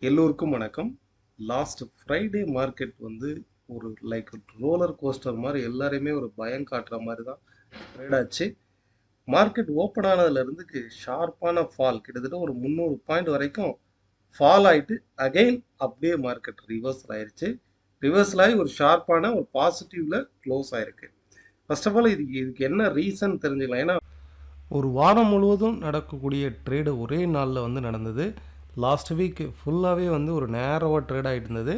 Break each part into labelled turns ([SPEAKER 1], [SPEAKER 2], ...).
[SPEAKER 1] எல்லோருக்கும் வணக்கம். Last Friday market வந்து ஒரு லைக் ரோலர் கோஸ்டர் மாதிரி எல்லாரையுமே ஒரு பயம் காட்டுற மாதிரி தான் ட்ரேட் ஆச்சு. மார்க்கெட் ஓப்பன் ஆனதுலேருந்து ஷார்ப்பான ஃபால் கிட்டத்தட்ட ஒரு 300 பாயிண்ட் வரைக்கும் ஃபால் ஆகிட்டு அகெயின் அப்படியே மார்க்கெட் ரிவர்சல் ஆயிடுச்சு. ரிவர்சல் ஆகி ஒரு ஷார்ப்பான ஒரு பாசிட்டிவ்ல க்ளோஸ் ஆயிருக்கு. ஃபர்ஸ்ட் ஆஃப் ஆல் இதுக்கு என்ன ரீசன் தெரிஞ்சுக்கலாம். ஏன்னா ஒரு வாரம் முழுவதும் நடக்கக்கூடிய ட்ரேடு ஒரே நாளில் வந்து நடந்தது. லாஸ்ட் வீக் ஃபுல்லாகவே வந்து ஒரு நேரோவாக ட்ரேட் ஆகிட்டு இருந்தது.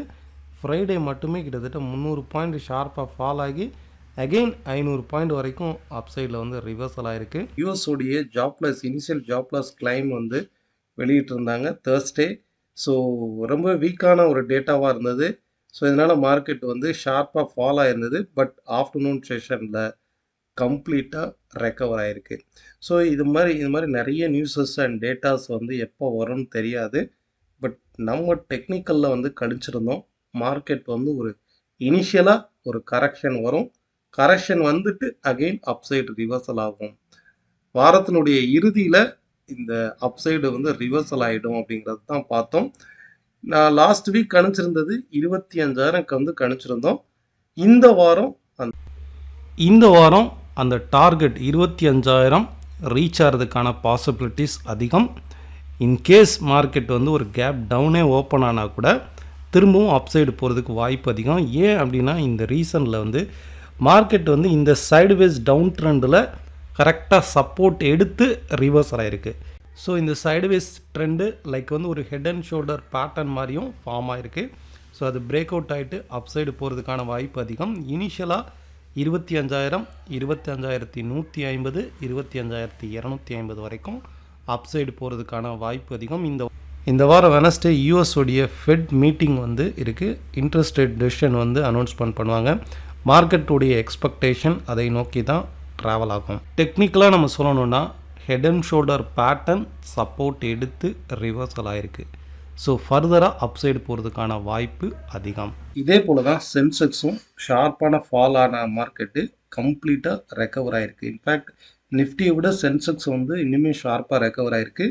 [SPEAKER 1] ஃப்ரைடே மட்டுமே கிட்டத்தட்ட 300 பாயிண்ட் ஷார்ப்பாக ஃபால் ஆகி அகெயின் 500 பாயிண்ட் வரைக்கும் அப்சைடில் வந்து ரிவர்சல் ஆகிருக்கு. யூஎஸோடைய ஜாப்லெஸ் இனிஷியல் ஜாப்லெஸ் கிளைம் வந்து வெளியிட்டிருந்தாங்க தேர்ஸ்டே. ஸோ ரொம்ப வீக்கான ஒரு டேட்டாவாக இருந்தது. ஸோ இதனால் மார்க்கெட் வந்து ஷார்ப்பாக ஃபால் ஆகிருந்தது. பட் ஆஃப்டர்நூன் செஷனில் கம்ப்ளீட்டாக ரெக்கவர் ஆகிருக்கு. ஸோ இது மாதிரி நிறைய நியூஸஸ் அண்ட் டேட்டாஸ் வந்து எப்போ வரும்னு தெரியாது. பட் நம்ம டெக்னிக்கலில் வந்து கணிச்சிருந்தோம் மார்க்கெட் வந்து ஒரு இனிஷியலாக ஒரு கரெக்ஷன் வரும். கரெக்ஷன் வந்துட்டு அகெயின் அப்சைடு ரிவர்சல் ஆகும். வாரத்தினுடைய இறுதியில் இந்த அப்சைடு வந்து ரிவர்சல் ஆகிடும் அப்படிங்கிறது தான் பார்த்தோம். நான் லாஸ்ட் வீக் கணிச்சிருந்தது 25,000 வந்து கணிச்சிருந்தோம். இந்த வாரம் அந்த டார்கெட் 25,000 ரீச் ஆகிறதுக்கான பாசிபிலிட்டிஸ் அதிகம். இன்கேஸ் மார்க்கெட் வந்து ஒரு கேப் டவுனே ஓப்பன் ஆனால் கூட திரும்பவும் அப்சைடு போகிறதுக்கு வாய்ப்பு அதிகம். ஏன் அப்படின்னா இந்த ரீசனில் வந்து மார்க்கெட் வந்து இந்த சைடுவேஸ் டவுன் ட்ரெண்டில் கரெக்டாக சப்போர்ட் எடுத்து ரிவர்சல் ஆகிருக்கு. ஸோ இந்த சைடுவேஸ் ட்ரெண்டு லைக் வந்து ஒரு ஹெட் அண்ட் ஷோல்டர் பேட்டர்ன் மாதிரியும் ஃபார்ம் ஆகிருக்கு. ஸோ அது பிரேக் அவுட் ஆகிட்டு அப்சைடு போகிறதுக்கான வாய்ப்பு அதிகம். இனிஷியலாக 25,000, 25,150, 25,250 வரைக்கும் அப்சைடு போகிறதுக்கான வாய்ப்பு அதிகம். இந்த வாரம் வெனஸ்டே யூஎஸோடைய ஃபெட் மீட்டிங் வந்து இருக்குது. இன்ட்ரெஸ்ட் ரேட் டெசிஷன் வந்து அனௌன்ஸ்மெண்ட் பண்ணுவாங்க. மார்க்கெட்டுடைய எக்ஸ்பெக்டேஷன் அதை நோக்கி தான் ட்ராவல் ஆகும். டெக்னிக்கலாக நம்ம சொல்லணுன்னா head and shoulder pattern support எடுத்து ரிவர்சல் ஆகிருக்கு. ஸோ ஃபர்தராக அப்சைடு போகிறதுக்கான வாய்ப்பு அதிகம். இதே போல் தான் சென்செக்ஸும் ஷார்ப்பான ஃபால் ஆன மார்க்கெட்டு கம்ப்ளீட்டாக ரெக்கவர் ஆகிருக்கு. இன்ஃபேக்ட் நிஃப்டியை விட சென்செக்ஸ் வந்து இன்னுமே ஷார்ப்பாக ரெக்கவர் ஆகிருக்கு.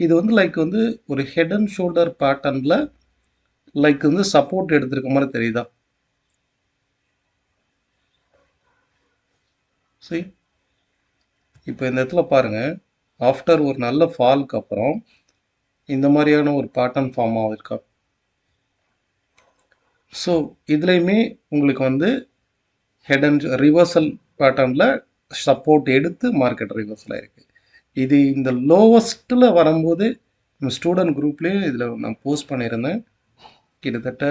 [SPEAKER 1] இது வந்து லைக் வந்து ஒரு ஹெட் அண்ட் ஷோல்டர் பேட்டர்னில் லைக் வந்து சப்போர்ட் எடுத்திருக்க மாதிரி தெரியுதா? சரி, இப்போ இந்த இடத்துல பாருங்கள், ஆஃப்டர் ஒரு நல்ல ஃபாலுக்கு அப்புறம் இந்த மாதிரியான ஒரு பேட்டர்ன் ஃபார்ம் ஆகிருக்கா. ஸோ இதுலேயுமே உங்களுக்கு வந்து ஹெட் அண்ட் ரிவர்சல் பேட்டர்னில் சப்போர்ட் எடுத்து மார்க்கெட் ரிவர்சல் ஆகிருக்கு. இது இந்த லோவஸ்ட்டில் வரும்போது நம்ம ஸ்டூடெண்ட் குரூப்லேயும் இதில் நான் போஸ்ட் பண்ணியிருந்தேன். கிட்டத்தட்ட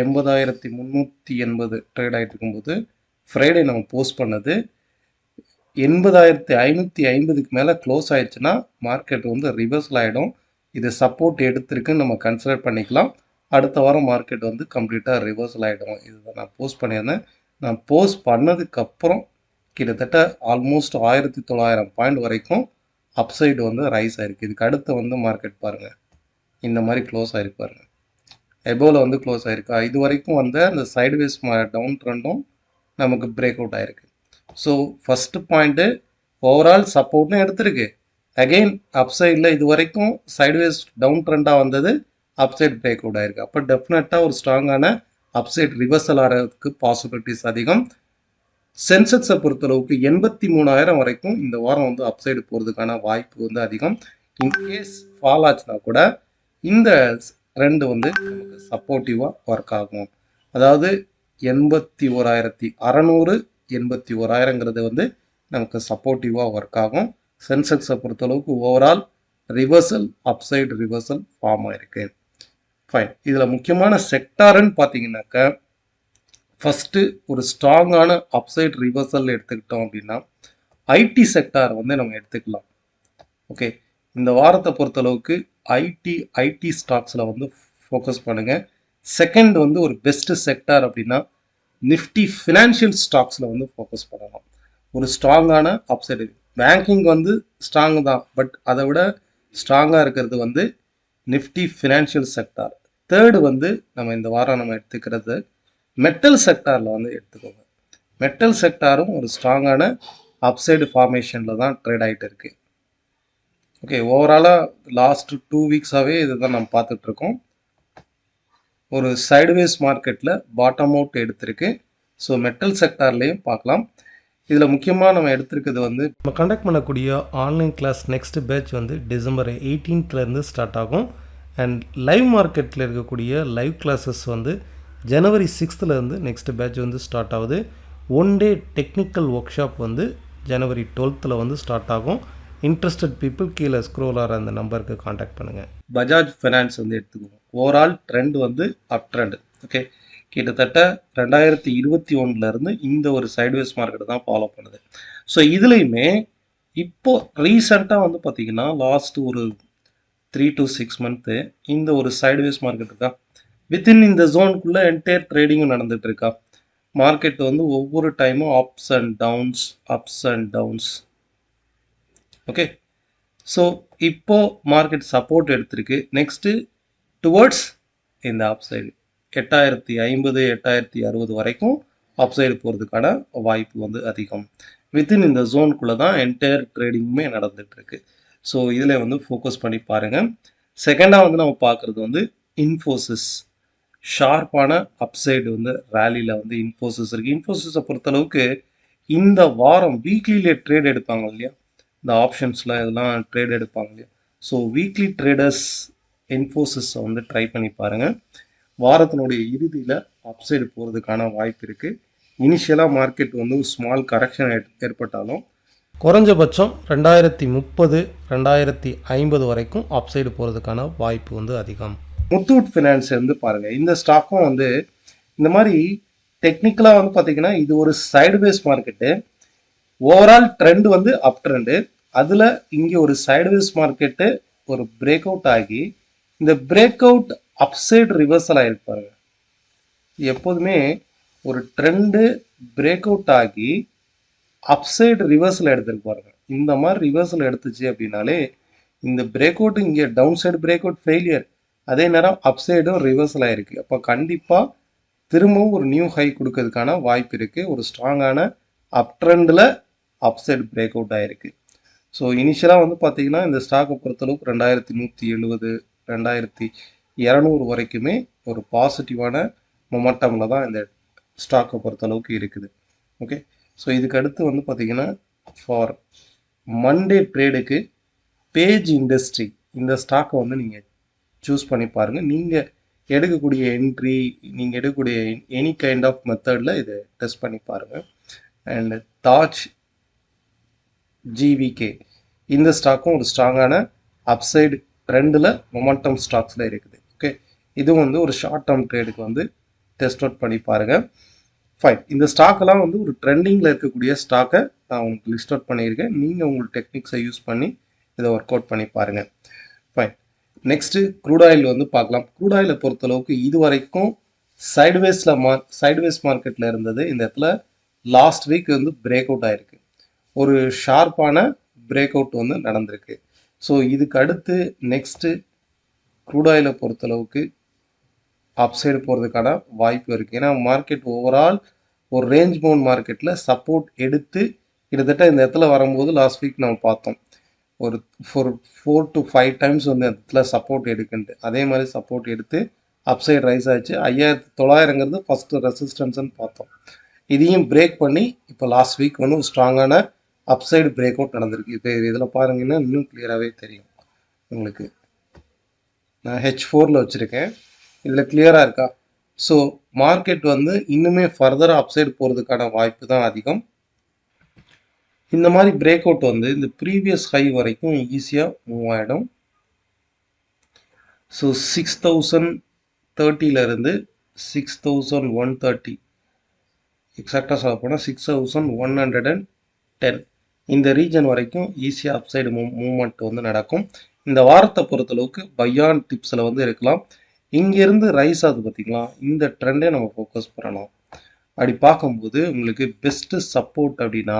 [SPEAKER 1] 80,380 ட்ரேட் ஆகிட்டு இருக்கும்போது ஃப்ரைடே நம்ம போஸ்ட் பண்ணது 80,550க்கு மேலே க்ளோஸ் ஆயிடுச்சுன்னா மார்க்கெட் வந்து ரிவர்சல் ஆகிடும். இது சப்போர்ட் எடுத்திருக்குன்னு நம்ம கன்சிடர் பண்ணிக்கலாம். அடுத்த வாரம் மார்க்கெட் வந்து கம்ப்ளீட்டாக ரிவர்சல் ஆகிடும். இதுதான் நான் போஸ்ட் பண்ணியிருந்தேன். நான் போஸ்ட் பண்ணதுக்கப்புறம் கிட்டத்தட்ட ஆல்மோஸ்ட் 1,900 பாயிண்ட் வரைக்கும் அப்சைடு வந்து ரைஸ் ஆகிருக்கு. இதுக்கு அடுத்து வந்து மார்க்கெட் பாருங்கள், இந்த மாதிரி க்ளோஸ் ஆகிருக்கு பாருங்கள். எபோவில் வந்து க்ளோஸ் ஆகிருக்கு. இது வரைக்கும் வந்து அந்த சைடுவேஸ் டவுன் ட்ரெண்டும் நமக்கு பிரேக் அவுட் ஆகிருக்கு. ஸோ ஃபஸ்ட்டு பாயிண்ட்டு ஓவரால் சப்போர்ட்னு எடுத்திருக்கு. அகெயின் அப்சைடில் இது வரைக்கும் சைடுவேஸ் டவுன் ட்ரெண்டாக வந்தது, அப்சைட் பிரேக் அவுட் ஆகிருக்கு. அப்போ டெஃபினட்டாக ஒரு ஸ்ட்ராங்கான அப்சைட் ரிவர்சல் ஆகிறதுக்கு பாசிபிலிட்டிஸ் அதிகம். சென்செக்ஸை பொறுத்தளவுக்கு 83,000 வரைக்கும் இந்த வாரம் வந்து அப்சைடு போகிறதுக்கான வாய்ப்பு வந்து அதிகம். இன்கேஸ் ஃபால் ஆச்சுன்னா கூட இந்த ட்ரெண்டு வந்து நமக்கு சப்போர்ட்டிவாக ஒர்க் ஆகும். அதாவது 81,600, 81,000ங்கிறது வந்து நமக்கு சப்போர்ட்டிவாக ஒர்க் ஆகும். சென்செக்ஸை பொறுத்தளவுக்கு overall reversal upside reversal form ஆகிருக்கு. ஃபைன். இதில் முக்கியமான செக்டாருன்னு பார்த்தீங்கன்னாக்கா ஃபஸ்ட்டு ஒரு ஸ்ட்ராங்கான அப்சைட் ரிவர்சல் எடுத்துக்கிட்டோம் அப்படின்னா ஐடி செக்டார் வந்து நம்ம எடுத்துக்கலாம். ஓகே, இந்த வாரத்தை பொறுத்தளவுக்கு ஐடி ஸ்டாக்ஸில் வந்து ஃபோக்கஸ் பண்ணுங்கள். செகண்ட் வந்து ஒரு பெஸ்ட்டு செக்டார் அப்படின்னா நிஃப்டி ஃபினான்ஷியல் ஸ்டாக்ஸில் வந்து ஃபோக்கஸ் பண்ணலாம். ஒரு ஸ்ட்ராங்கான அப்சைடு. பேங்கிங் வந்து ஸ்ட்ராங் தான், பட் அதை விட ஸ்ட்ராங்காக இருக்கிறது வந்து நிஃப்டி ஃபினான்ஷியல் செக்டார். தேர்டு வந்து நம்ம இந்த வாரம் நம்ம எடுத்துக்கிறது மெட்டல் செக்டாரில் வந்து எடுத்துக்கோங்க. மெட்டல் செக்டாரும் ஒரு ஸ்ட்ராங்கான அப்சைடு ஃபார்மேஷனில் தான் ட்ரேட் ஆகிட்டு இருக்குது. ஓகே, ஓவராலாக லாஸ்ட் 2 வீக்ஸாகவே இது தான் நம்ம பார்த்துட்ருக்கோம். ஒரு சைடுவேஸ் மார்க்கெட்டில் பாட்டம் அவுட் எடுத்திருக்கு. ஸோ மெட்டல் செக்டார்லேயும் பார்க்கலாம். இதில் முக்கியமாக நம்ம எடுத்திருக்கிறது வந்து நம்ம கண்டக்ட் பண்ணக்கூடிய ஆன்லைன் கிளாஸ் நெக்ஸ்ட் பேட்ச் வந்து டிசம்பர் 18லேருந்து ஸ்டார்ட் ஆகும். அண்ட் லைவ் மார்க்கெட்டில் இருக்கக்கூடிய லைவ் கிளாஸஸ் வந்து ஜனவரி 6லேருந்து நெக்ஸ்ட் பேட்ச் வந்து ஸ்டார்ட் ஆகுது. One day technical work shop வந்து ஜனவரி 12th வந்து ஸ்டார்ட் ஆகும். இன்ட்ரெஸ்டட் பீப்புள் கீழே ஸ்க்ரோல் ஆகிற அந்த நம்பருக்கு காண்டாக்ட் பண்ணுங்கள். பஜாஜ் ஃபைனான்ஸ் வந்து எடுத்துக்குவோம். ஓவரால் ட்ரெண்ட் வந்து அப் ட்ரெண்ட். ஓகே, கிட்டத்தட்ட 2021 இந்த ஒரு சைட்வேஸ் மார்க்கெட் தான் ஃபாலோ பண்ணுது. ஸோ இதுலேயுமே இப்போ ரீசெண்டாக வந்து பார்த்தீங்கன்னா லாஸ்ட் ஒரு 3 to 6 மந்த்து இந்த ஒரு சைட்வேஸ் மார்க்கெட் இருக்கா, வித்தின் இந்த ஜோனுக்குள்ளே என்டையர் ட்ரேடிங்கும் நடந்துட்டு இருக்கா. மார்க்கெட் வந்து ஒவ்வொரு டைமும் ups and downs. Okay, so இப்போ மார்க்கெட் சப்போர்ட் எடுத்திருக்கு. நெக்ஸ்ட்டு டுவர்ட்ஸ் இந்த அப்சைடு 8050 8060 வரைக்கும் அப்சைடு போகிறதுக்கான வாய்ப்பு வந்து அதிகம். வித்தின் இந்த ஜோனுக்குள்ளே தான் என்டையர் ட்ரேடிங்குமே நடந்துகிட்ருக்கு. ஸோ இதில் வந்து ஃபோக்கஸ் பண்ணி பாருங்கள். செகண்டாக வந்து நம்ம பார்க்குறது வந்து இன்ஃபோசிஸ். ஷார்ப்பான அப்சைடு வந்து ரேலியில் வந்து இன்ஃபோசிஸ் இருக்குது. இன்ஃபோசிஸை பொறுத்தளவுக்கு இந்த வாரம் வீக்லியிலே ட்ரேட் எடுப்பாங்க இல்லையா, இந்த ஆப்ஷன்ஸில் இதெல்லாம் ட்ரேட் எடுப்பாங்க இல்லையா. ஸோ வீக்லி ட்ரேடர்ஸ் இன்ஃபோசிஸை வந்து ட்ரை பண்ணி பாருங்கள். வாரத்தினுடைய இறுதியில் அப்சைடு போகிறதுக்கான வாய்ப்பு இருக்குது. இனிஷியலாக மார்க்கெட் வந்து ஸ்மால் கரெக்ஷன் ஏற்பட்டாலும் குறைஞ்சபட்சம் 2030 2050 வரைக்கும் அப்சைடு போகிறதுக்கான வாய்ப்பு வந்து அதிகம். முத்தூட் ஃபினான்ஸ் வந்து பாருங்கள், இந்த ஸ்டாக்கும் வந்து இந்த மாதிரி டெக்னிக்கலாக வந்து பார்த்தீங்கன்னா இது ஒரு சைடுவேஸ் மார்க்கெட்டு. ஓவரால் ட்ரெண்ட் வந்து அப் ட்ரெண்டு. அதில் இங்கே ஒரு சைடுவேஸ் மார்க்கெட்டு ஒரு பிரேக் அவுட் ஆகி இந்த பிரேக் அவுட் அப்சைடு ரிவர்சல் ஆகிருப்பாருங்க. எப்போதுமே ஒரு ட்ரெண்டு பிரேக் அவுட் ஆகி அப்சைடு ரிவர்சல் எடுத்துருப்பாருங்க. இந்த மாதிரி ரிவர்சல் எடுத்துச்சு அப்படின்னாலே இந்த பிரேக் அவுட் இங்கே down side break out failure, அதே நேரம் அப்சைடும் ரிவர்சல் ஆகிருக்கு. அப்போ கண்டிப்பாக திரும்பவும் ஒரு நியூ ஹை கொடுக்கறதுக்கான வாய்ப்பு இருக்குது. ஒரு ஸ்ட்ராங்கான அப் ட்ரெண்டில் அப்சைடு பிரேக் அவுட் ஆகிருக்கு. ஸோ இனிஷியலாக வந்து பார்த்தீங்கன்னா இந்த ஸ்டாக்கை பொறுத்தளவுக்கு 2170 2200 வரைக்குமே ஒரு பாசிட்டிவான மொமெண்டமில் தான் இந்த ஸ்டாக்கை பொறுத்தளவுக்கு இருக்குது. ஓகே, ஸோ இதுக்கு அடுத்து வந்து பார்த்தீங்கன்னா ஃபார் மண்டே ட்ரேடுக்கு பேஜ் இண்டஸ்ட்ரி இந்த ஸ்டாக்கை வந்து நீங்கள் சூஸ் பண்ணி பாருங்கள். நீங்கள் எடுக்கக்கூடிய என்ட்ரி, நீங்கள் எடுக்கக்கூடிய எனி கைண்ட் ஆஃப் மெத்தடில் இதை டெஸ்ட் பண்ணி பாருங்கள். அண்ட் தாஜ் ஜிவிகே இந்த ஸ்டாக்கும் ஒரு ஸ்ட்ராங்கான அப்சைடு ட்ரெண்டில் மொமெண்டம் ஸ்டாக்ஸில் இருக்குது. ஓகே, இதுவும் வந்து ஒரு ஷார்ட் டேர்ம் ட்ரேடுக்கு வந்து டெஸ்ட் அவுட் பண்ணி பாருங்கள். ஃபைன், இந்த ஸ்டாக்கெல்லாம் வந்து ஒரு ட்ரெண்டிங்கில் இருக்கக்கூடிய ஸ்டாக்கை நான் உங்களுக்கு லிஸ்ட் அவுட் பண்ணியிருக்கேன். நீங்கள் உங்கள் டெக்னிக்ஸை யூஸ் பண்ணி இதை ஒர்க் அவுட் பண்ணி பாருங்கள். ஃபைன், நெக்ஸ்ட்டு க்ரூட் ஆயில் வந்து பார்க்கலாம். க்ரூட் ஆயிலை பொறுத்தளவுக்கு இது வரைக்கும் சைட்வேஸ் மார்க்கெட்டில் இருந்தது. இந்த இடத்துல லாஸ்ட் வீக் வந்து பிரேக் அவுட் ஆகிருக்கு. ஒரு ஷார்ப்பான பிரேக் அவுட் வந்து நடந்திருக்கு. ஸோ இதுக்கு அடுத்து நெக்ஸ்ட்டு க்ரூட் ஆயிலை பொறுத்தளவுக்கு அப்சைடு போகிறதுக்கான வாய்ப்பு இருக்குது. ஏன்னா மார்க்கெட் ஓவரால் ஒரு ரேஞ்ச் பவுண்ட் மார்க்கெட்டில் சப்போர்ட் எடுத்து கிட்டத்தட்ட இந்த இடத்துல வரும்போது லாஸ்ட் வீக் நம்ம பார்த்தோம் ஒரு 4 to 5 டைம்ஸ் வந்து இடத்துல சப்போர்ட் எடுக்குன்ட்டு. அதே மாதிரி சப்போர்ட் எடுத்து அப்சைட் ரைஸ் ஆச்சு. 5900 ஃபஸ்ட்டு ரெசிஸ்டன்ஸ்ன்னு பார்த்தோம். இதையும் பிரேக் பண்ணி இப்போ லாஸ்ட் வீக் வந்து ஒரு ஸ்ட்ராங்கான அப்சைடு பிரேக் அவுட் நடந்திருக்கு. இப்போ இதில் பாருங்கன்னா இன்னும் கிளியராகவே தெரியும் உங்களுக்கு. நான் H4ல் வச்சுருக்கேன், இதில் கிளியராக இருக்கா? ஸோ மார்க்கெட் வந்து இன்னுமே ஃபர்தராக அப்சைடு போகிறதுக்கான வாய்ப்பு தான் அதிகம். இந்த மாதிரி பிரேக் அவுட் வந்து இந்த ப்ரீவியஸ் ஹை வரைக்கும் ஈஸியாக மூவ் ஆகிடும். ஸோ 6030 6130 எக்ஸாக்டாக சொல்ல போனால் 6110 இந்த ரீஜன் வரைக்கும் ஈஸியாக அப்சைடு மூவ்மெண்ட் வந்து நடக்கும். இந்த வாரத்தை பொறுத்தளவுக்கு பையான் டிப்ஸில் வந்து இருக்கலாம். இங்கேருந்து ரைஸ் ஆகுது பார்த்திங்களா, இந்த ட்ரெண்டே நம்ம ஃபோக்கஸ் பண்ணணும். அப்படி பார்க்கும்போது உங்களுக்கு பெஸ்ட்டு சப்போர்ட் அப்படின்னா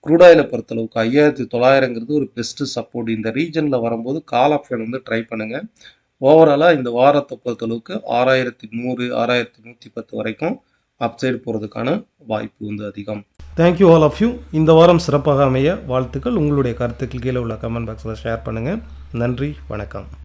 [SPEAKER 1] க்ரூட் ஆயிலை பொறுத்தளவுக்கு 5900 ஒரு பெஸ்ட்டு சப்போர்ட். இந்த ரீஜனில் வரும்போது கால் ஆப்ஷன் வந்து ட்ரை பண்ணுங்கள். ஓவராலாக இந்த வாரத்தை பொறுத்தளவுக்கு 6100 6110 வரைக்கும் அப்சைடு போகிறதுக்கான வாய்ப்பு வந்து அதிகம். Thank you all of you. இந்த வாரம் சிறப்பாக அமைய வாழ்த்துக்கள். உங்களுடைய கருத்துக்கள் கீழே உள்ள கமெண்ட் பாக்ஸில் ஷேர் பண்ணுங்கள். நன்றி, வணக்கம்.